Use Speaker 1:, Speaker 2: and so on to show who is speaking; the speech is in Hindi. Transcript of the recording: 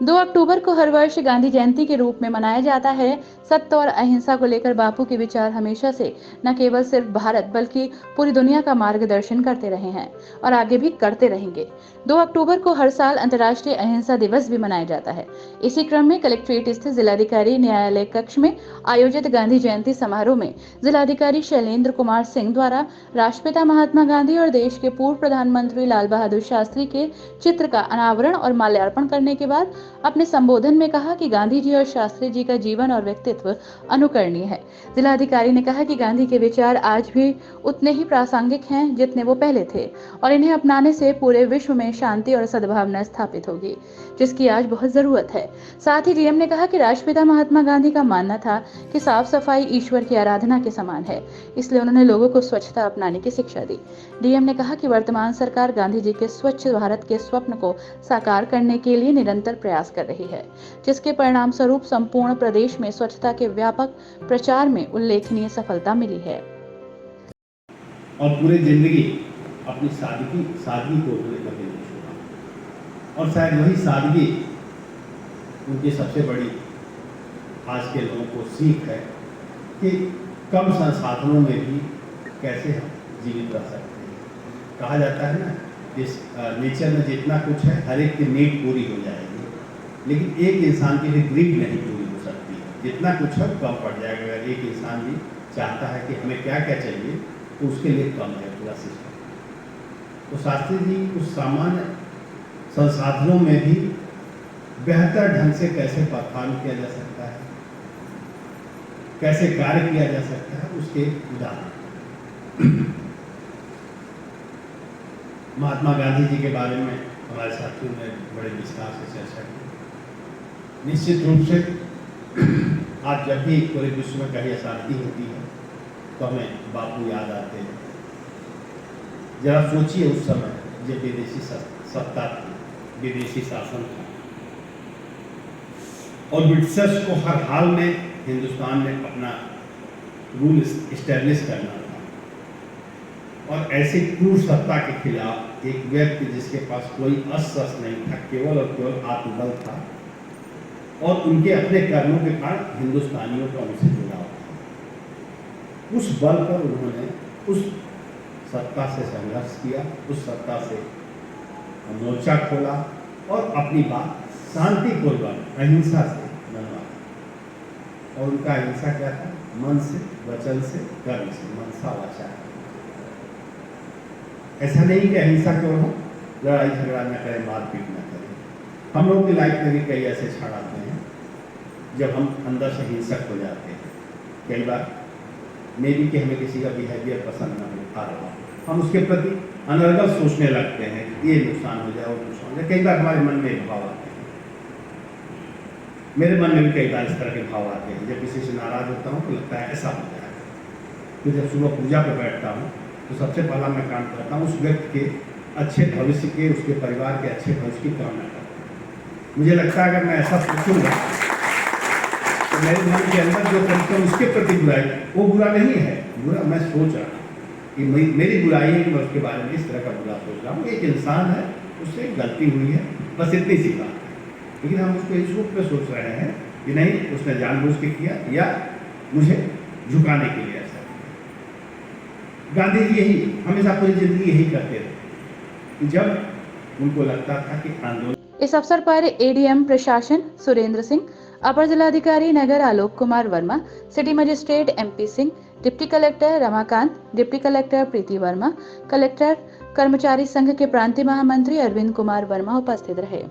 Speaker 1: 2 अक्टूबर को हर वर्ष गांधी जयंती के रूप में मनाया जाता है। सत्य और अहिंसा को लेकर बापू के विचार हमेशा से न केवल सिर्फ भारत बल्कि पूरी दुनिया का मार्गदर्शन करते रहे हैं और आगे भी करते रहेंगे। 2 अक्टूबर को हर साल अंतर्राष्ट्रीय अहिंसा दिवस भी मनाया जाता है। इसी क्रम में कलेक्ट्रेट स्थित जिलाधिकारी न्यायालय कक्ष में आयोजित गांधी जयंती समारोह में जिलाधिकारी शैलेंद्र कुमार सिंह द्वारा राष्ट्रपिता महात्मा गांधी और देश के पूर्व प्रधानमंत्री लाल बहादुर शास्त्री के चित्र का अनावरण और माल्यार्पण करने के बाद अपने संबोधन में कहा कि गांधी जी और शास्त्री जी का जीवन और व्यक्तित्व अनुकरणीय है। जिलाधिकारी ने कहा कि गांधी के विचार आज भी उतने ही प्रासंगिक हैं जितने वो पहले थे और इन्हें अपनाने से पूरे विश्व में शांति और सद्भावना स्थापित होगी, जिसकी आज बहुत जरूरत है। साथ ही डीएम ने कहा कि राष्ट्रपिता महात्मा गांधी का मानना था कि साफ सफाई ईश्वर की आराधना के समान है, इसलिए उन्होंने लोगों को स्वच्छता अपनाने की शिक्षा दी। डीएम ने कहा कि वर्तमान सरकार गांधी जी के स्वच्छ भारत के स्वप्न को साकार करने के लिए निरंतर प्रयास कर रही है, जिसके परिणाम स्वरूप संपूर्ण प्रदेश में स्वच्छता के व्यापक प्रचार में उल्लेखनीय सफलता मिली है।
Speaker 2: और पूरी जिंदगी अपनी सादगी को कभी नहीं छोड़ा और शायद वही सादगी उनकी सबसे बड़ी आज के लोगों को सीख है कि कम संसाधनों में भी कैसे हम जीवित रह सकते हैं। कहा जाता है ना, इस नेचर में जितना कुछ है हर एक की नीड पूरी हो जाएगी, लेकिन एक इंसान की भी ग्रीड नहीं पूरी हो सकती है। जितना कुछ है कम पड़ जाएगा। अगर एक इंसान भी चाहता है कि हमें क्या क्या चाहिए तो उसके लिए कम है पूरा सिस्टम। तो शास्त्री जी उस सामान्य संसाधनों में भी बेहतर ढंग से कैसे परफॉर्म किया जा सकता है, कैसे कार्य किया जा सकता है, उसके उदाहरण। महात्मा गांधी जी के बारे में हमारे साथियों ने बड़े विस्तार से चर्चा की। निश्चित रूप से आज जब भी पूरे विश्व में कहीं अशांति होती है तो हमें बापू याद आते हैं। जरा सोचिए उस समय जब विदेशी सत्ता थी, विदेशी शासन था और ब्रिटिशर्स को हर हाल में हिंदुस्तान में अपना रूल इस्टेब्लिश करना था और ऐसी क्रूर सत्ता के खिलाफ एक व्यक्ति जिसके पास कोई अस्त्र नहीं था, केवल और केवल आत्मबल था और उनके अपने कर्मों के कारण हिंदुस्तानियों का उनसे जुड़ाव था। उस बल पर उन्होंने उस सत्ता से संघर्ष किया, उस सत्ता से मोर्चा खोला और अपनी बात शांतिपूर्वक अहिंसा से मनवाई। और उनका अहिंसा क्या था? मन से, वचन से, कर्म से, मनसा वाचा। ऐसा नहीं कि अहिंसा क्यों हो, लड़ाई झगड़ा न करें, मारपीट न करें। हम लोगों की लाइफ में भी कई ऐसे क्षण आते हैं जब हम अंदर से हिंसक हो जाते हैं। कई बार मे भी कि हमें किसी का बिहेवियर पसंद न आ रहा, हम उसके प्रति अनर्गल सोचने लगते हैं कि ये नुकसान हो जाए और नुकसान हो जाए। कई बार हमारे मन में भाव आते हैं, मेरे मन में भी कई बार इस तरह के भाव आते हैं। जब किसी से नाराज होता हूँ तो लगता है ऐसा हो जाएगा। तो जब सुबह पूजा पर बैठता हूँ तो सबसे पहला मैं काम करता हूँ उस व्यक्ति के अच्छे भविष्य के, उसके परिवार के अच्छे भविष्य की कामना करता हूँ। मुझे लगता है अगर मैं ऐसा सोचूंगा तो मेरे मन के अंदर जो करता हूँ उसके प्रति बुराई, वो बुरा नहीं है, बुरा मैं सोच रहा हूँ कि मेरी बुराई है कि मैं उसके बारे में इस तरह का बुरा सोच रहा हूँ। एक इंसान है, उससे गलती हुई है, बस इतनी सी बात है। लेकिन हम उसको इस रूप में सोच रहे हैं कि नहीं, उसने जानबूझ के किया या मुझे झुकाने के लिए ऐसा किया। गांधी जी यही हमेशा पूरी जिंदगी यही करते थे। जब उनको लगता था कि आंदोलन।
Speaker 1: इस अवसर पर एडीएम प्रशासन सुरेंद्र सिंह, अपर जिलाधिकारी नगर Alok Kumar Verma, city magistrate MP Singh, deputy collector Ramakant, deputy collector Preeti Verma, collector कर्मचारी संघ के प्रांतीय महामंत्री अरविंद कुमार वर्मा उपस्थित रहे।